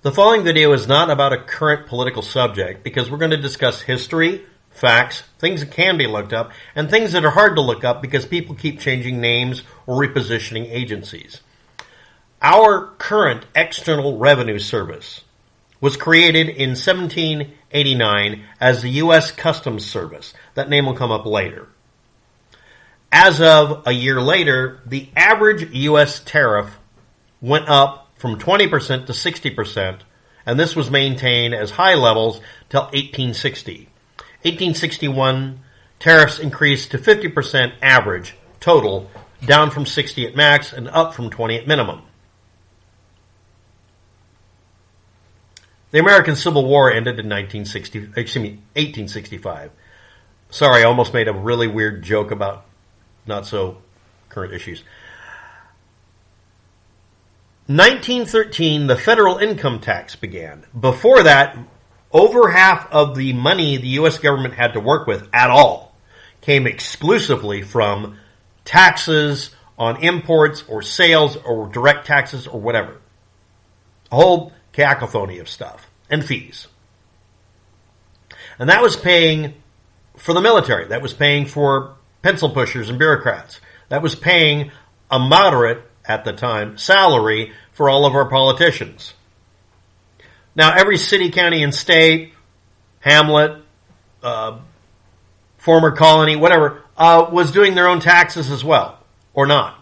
The following video is not about a current political subject because we're going to discuss history, facts, things that can be looked up, and things that are hard to look up because people keep changing names or repositioning agencies. Our current External Revenue Service was created in 1789 as the U.S. Customs Service. That name will come up later. As of a year later, the average U.S. tariff went up from 20% to 60%, and this was maintained as high levels till 1860. 1861, tariffs increased to 50% average total, down from 60 at max and up from 20 at minimum. The American Civil War ended in 1865. Sorry, I almost made a really weird joke about not so current issues. 1913, the federal income tax began. Before that, over half of the money the U.S. government had to work with at all came exclusively from taxes on imports or sales or direct taxes or whatever. A whole cacophony of stuff and fees. And that was paying for the military. That was paying for pencil pushers and bureaucrats. That was paying a moderate, at the time, salary for all of our politicians. Now, every city, county, and state, hamlet, former colony, whatever, was doing their own taxes as well, or not.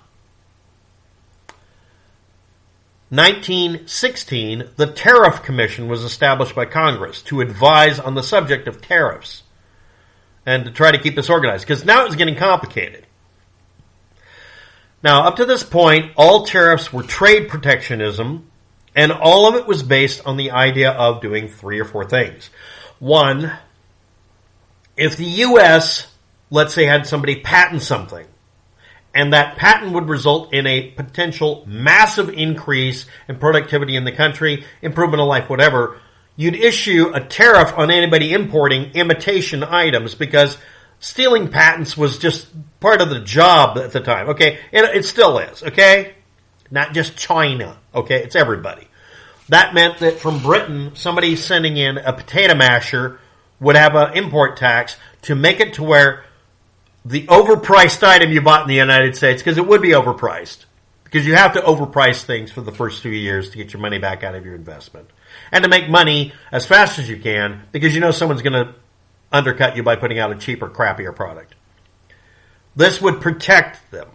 1916, the Tariff Commission was established by Congress to advise on the subject of tariffs and to try to keep this organized, because now it was getting complicated. Now, up to this point, all tariffs were trade protectionism, and all of it was based on the idea of doing 3 or 4 things. One, if the U.S., let's say, had somebody patent something, and that patent would result in a potential massive increase in productivity in the country, improvement of life, whatever, you'd issue a tariff on anybody importing imitation items because stealing patents was just part of the job at the time, okay? It still is, okay? Not just China, okay? It's everybody. That meant that from Britain, somebody sending in a potato masher would have an import tax to make it to where the overpriced item you bought in the United States, because it would be overpriced, because you have to overprice things for the first 2 years to get your money back out of your investment, and to make money as fast as you can, because you know someone's going to undercut you by putting out a cheaper, crappier product. This would protect them.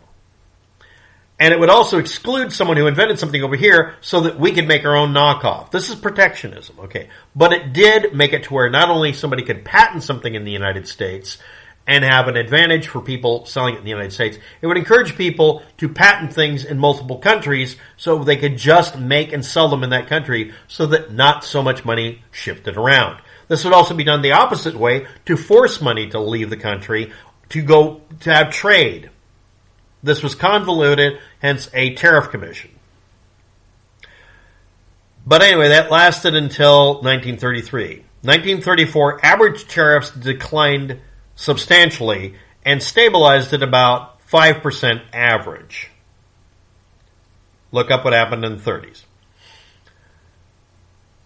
And it would also exclude someone who invented something over here so that we could make our own knockoff. This is protectionism, okay? But it did make it to where not only somebody could patent something in the United States and have an advantage for people selling it in the United States, it would encourage people to patent things in multiple countries so they could just make and sell them in that country so that not so much money shifted around. This would also be done the opposite way, to force money to leave the country, to have trade. This was convoluted, hence a tariff commission. But anyway, that lasted until 1933. 1934, average tariffs declined substantially and stabilized at about 5% average. Look up what happened in the 30s.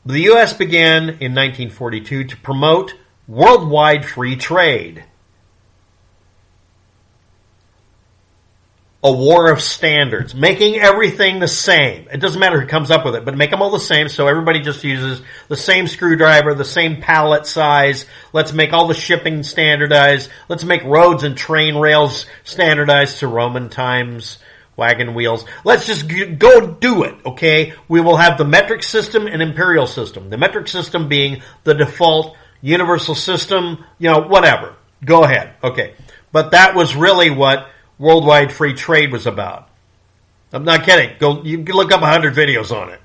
The U.S. began in 1942 to promote worldwide free trade. A war of standards, making everything the same. It doesn't matter who comes up with it, but make them all the same so everybody just uses the same screwdriver, the same pallet size. Let's make all the shipping standardized. Let's make roads and train rails standardized to Roman times. Wagon wheels. Let's just go do it, okay? We will have the metric system and imperial system. The metric system being the default universal system, whatever. Go ahead, okay. But that was really what worldwide free trade was about. I'm not kidding. You can look up 100 videos on it.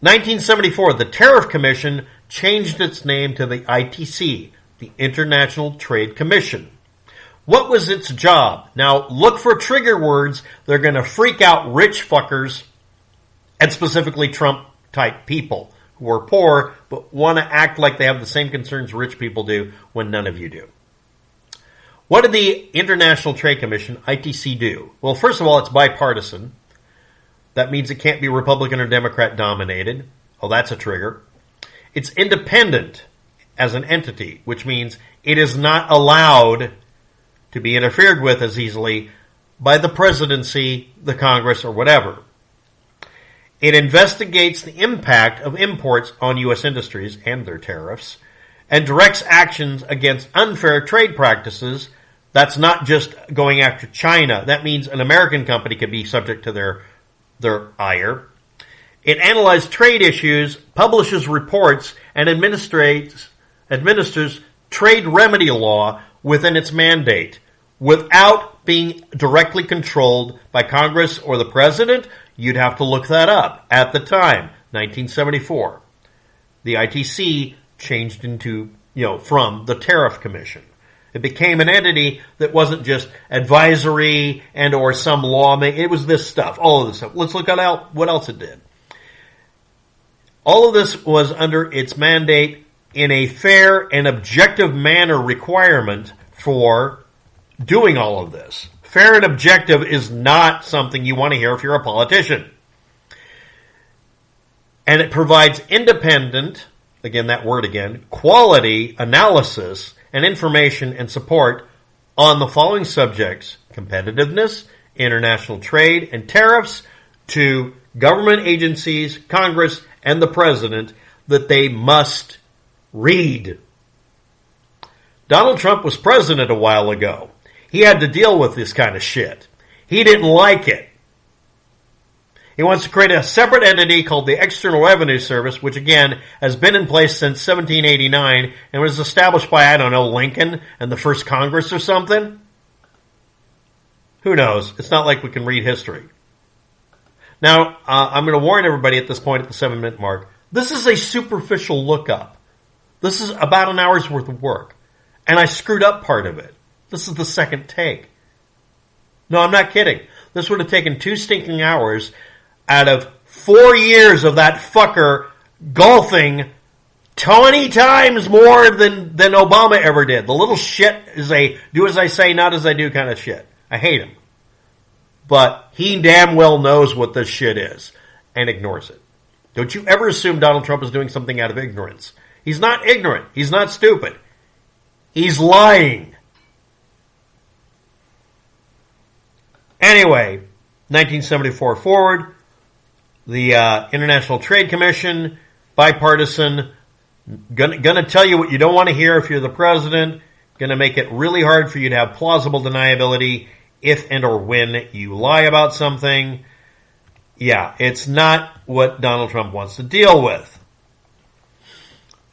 1974, the Tariff Commission changed its name to the ITC, the International Trade Commission. What was its job? Now, look for trigger words. They're going to freak out rich fuckers, and specifically Trump-type people who are poor but want to act like they have the same concerns rich people do when none of you do. What did the International Trade Commission, ITC, do? Well, first of all, it's bipartisan. That means it can't be Republican or Democrat dominated. Oh, that's a trigger. It's independent as an entity, which means it is not allowed to be interfered with as easily by the presidency, the Congress, or whatever. It investigates the impact of imports on U.S. industries and their tariffs, and directs actions against unfair trade practices. That's not just going after China. That means an American company could be subject to their ire. It analyzes trade issues, publishes reports, and administers trade remedy law within its mandate. Without being directly controlled by Congress or the President, you'd have to look that up. At the time, 1974, the ITC changed into, from the Tariff Commission. It became an entity that wasn't just advisory and or some lawmaking. It was this stuff, all of this stuff. Let's look at what else it did. All of this was under its mandate in a fair and objective manner requirement for doing all of this. Fair and objective is not something you want to hear if you're a politician. And it provides independent, again that word again, quality analysis and information and support on the following subjects: competitiveness, international trade, and tariffs to government agencies, Congress, and the President that they must read. Donald Trump was president a while ago. He had to deal with this kind of shit. He didn't like it. He wants to create a separate entity called the External Revenue Service, which again has been in place since 1789 and was established by, Lincoln and the first Congress or something. Who knows? It's not like we can read history. Now, I'm going to warn everybody at this point at the 7-minute mark. This is a superficial lookup. This is about an hour's worth of work. And I screwed up part of it. This is the second take. No, I'm not kidding. This would have taken 2 stinking hours out of 4 years of that fucker golfing 20 times more than Obama ever did. The little shit is a do as I say, not as I do kind of shit. I hate him. But he damn well knows what this shit is and ignores it. Don't you ever assume Donald Trump is doing something out of ignorance. He's not ignorant. He's not stupid. He's lying. Anyway, 1974 forward, the International Trade Commission, bipartisan, gonna tell you what you don't want to hear if you're the president, gonna make it really hard for you to have plausible deniability if and or when you lie about something. Yeah, it's not what Donald Trump wants to deal with.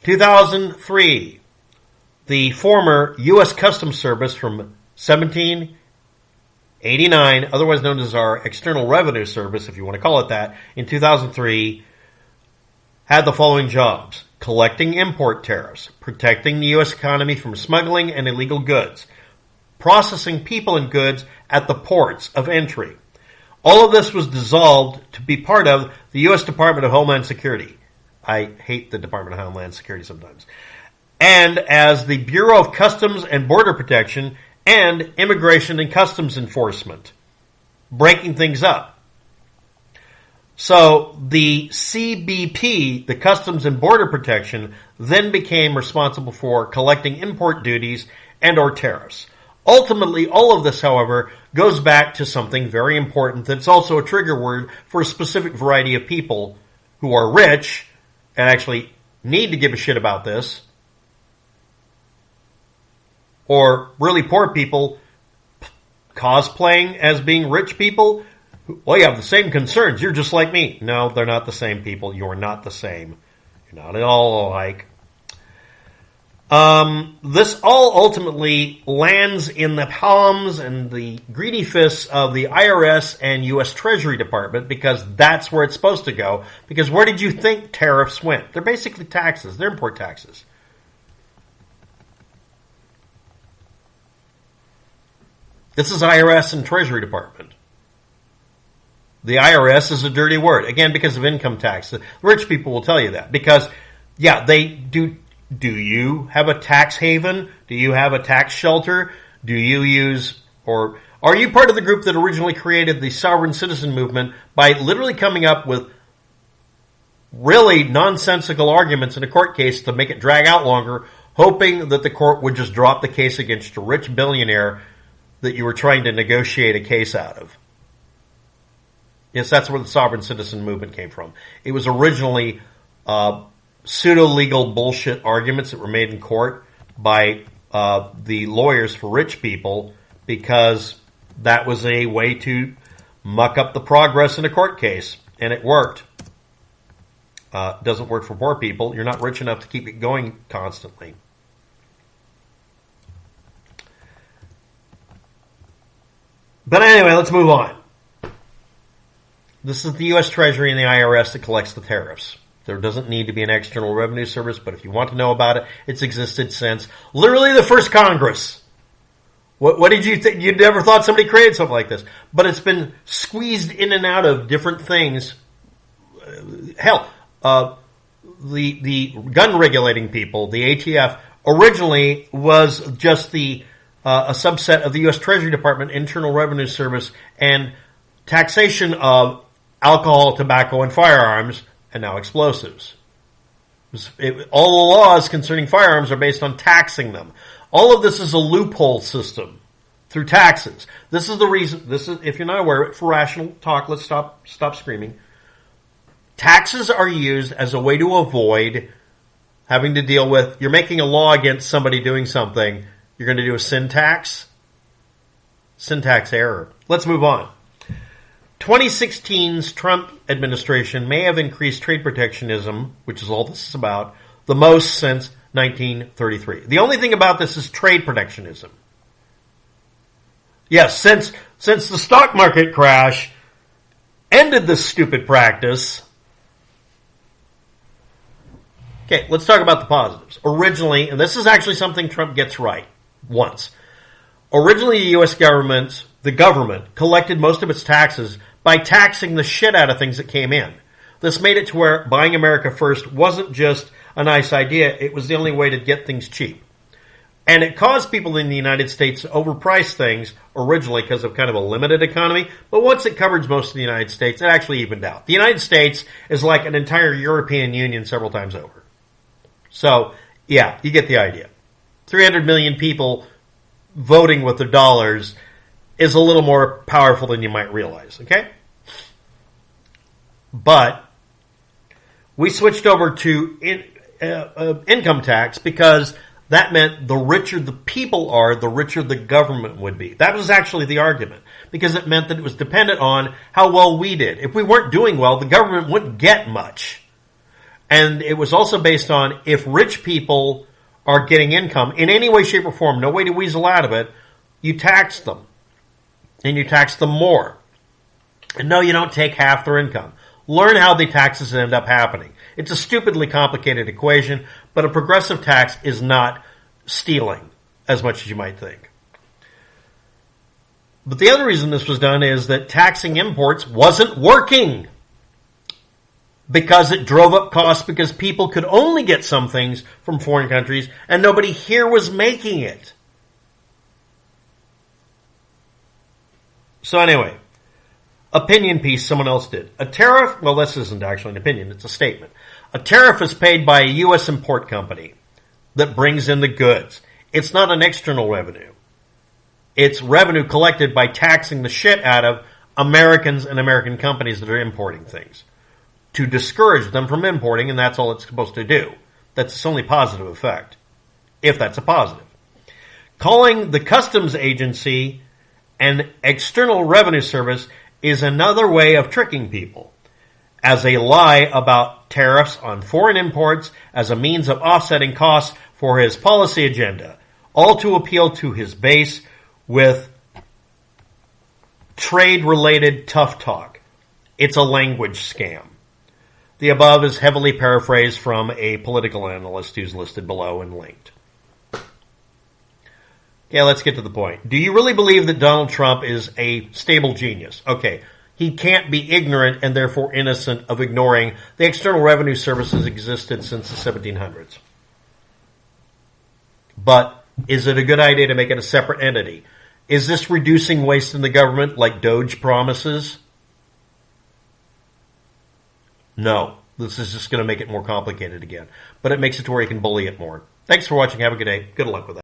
2003, the former U.S. Customs Service from 1789, otherwise known as our External Revenue Service, if you want to call it that, in 2003, had the following jobs: collecting import tariffs, protecting the U.S. economy from smuggling and illegal goods, processing people and goods at the ports of entry. All of this was dissolved to be part of the U.S. Department of Homeland Security. I hate the Department of Homeland Security sometimes. And as the Bureau of Customs and Border Protection and Immigration and Customs Enforcement, breaking things up. So the CBP, the Customs and Border Protection, then became responsible for collecting import duties and or tariffs. Ultimately, all of this, however, goes back to something very important that's also a trigger word for a specific variety of people who are rich and actually need to give a shit about this, or really poor people cosplaying as being rich people. Well, you have the same concerns. You're just like me. No, they're not the same people. You're not the same. You're not at all alike. This all ultimately lands in the palms and the greedy fists of the IRS and U.S. Treasury Department, because that's where it's supposed to go. Because where did you think tariffs went? They're basically taxes. They're import taxes. This is IRS and Treasury Department. The IRS is a dirty word. Again, because of income tax. The rich people will tell you that. Because, yeah, they do. Do you have a tax haven? Do you have a tax shelter? Do you use, or Are you part of the group that originally created the sovereign citizen movement by literally coming up with really nonsensical arguments in a court case to make it drag out longer, hoping that the court would just drop the case against a rich billionaire that you were trying to negotiate a case out of? Yes, that's where the sovereign citizen movement came from. It was originally pseudo-legal bullshit arguments that were made in court by the lawyers for rich people, because that was a way to muck up the progress in a court case, and it worked. Doesn't work for poor people. You're not rich enough to keep it going constantly. But anyway, let's move on. This is the U.S. Treasury and the IRS that collects the tariffs. There doesn't need to be an external revenue service, but if you want to know about it, it's existed since literally the first Congress. What did you think? You never thought somebody created something like this. But it's been squeezed in and out of different things. Hell, the gun regulating people, the ATF, originally was just a subset of the U.S. Treasury Department, Internal Revenue Service, and taxation of alcohol, tobacco, and firearms, and now explosives. All the laws concerning firearms are based on taxing them. All of this is a loophole system through taxes. This is the reason. This is, if you're not aware, for rational talk, let's stop screaming. Taxes are used as a way to avoid having to deal with, you're making a law against somebody doing something, you're going to do a syntax error. Let's move on. 2016's Trump administration may have increased trade protectionism, which is all this is about, the most since 1933. The only thing about this is trade protectionism. Yes, since the stock market crash ended this stupid practice. Okay, let's talk about the positives. Originally, and this is actually something Trump gets right once. Originally, the U.S. government, collected most of its taxes by taxing the shit out of things that came in. This made it to where buying America first wasn't just a nice idea, it was the only way to get things cheap. And it caused people in the United States to overprice things originally because of kind of a limited economy, but once it covers most of the United States, it actually evened out. The United States is like an entire European Union several times over. So, yeah, you get the idea. 300 million people voting with their dollars is a little more powerful than you might realize, okay? But we switched over to income tax because that meant the richer the people are, the richer the government would be. That was actually the argument, because it meant that it was dependent on how well we did. If we weren't doing well, the government wouldn't get much. And it was also based on if rich people are getting income in any way, shape, or form, no way to weasel out of it, you tax them. And you tax them more. And no, you don't take half their income. Learn how the taxes end up happening. It's a stupidly complicated equation, but a progressive tax is not stealing as much as you might think. But the other reason this was done is that taxing imports wasn't working, because it drove up costs because people could only get some things from foreign countries and nobody here was making it. So anyway, opinion piece someone else did. A tariff, well, this isn't actually an opinion, it's a statement. A tariff is paid by a U.S. import company that brings in the goods. It's not an external revenue. It's revenue collected by taxing the shit out of Americans and American companies that are importing things, to discourage them from importing, and that's all it's supposed to do. That's its only positive effect, if that's a positive. Calling the customs agency an external revenue service is another way of tricking people, as a lie about tariffs on foreign imports as a means of offsetting costs for his policy agenda, all to appeal to his base with trade-related tough talk. It's a language scam. The above is heavily paraphrased from a political analyst who's listed below and linked. Okay, let's get to the point. Do you really believe that Donald Trump is a stable genius? Okay, he can't be ignorant and therefore innocent of ignoring the External Revenue Service has existed since the 1700s. But is it a good idea to make it a separate entity? Is this reducing waste in the government like Doge promises? No. This is just going to make it more complicated again. But it makes it to where you can bully it more. Thanks for watching. Have a good day. Good luck with that.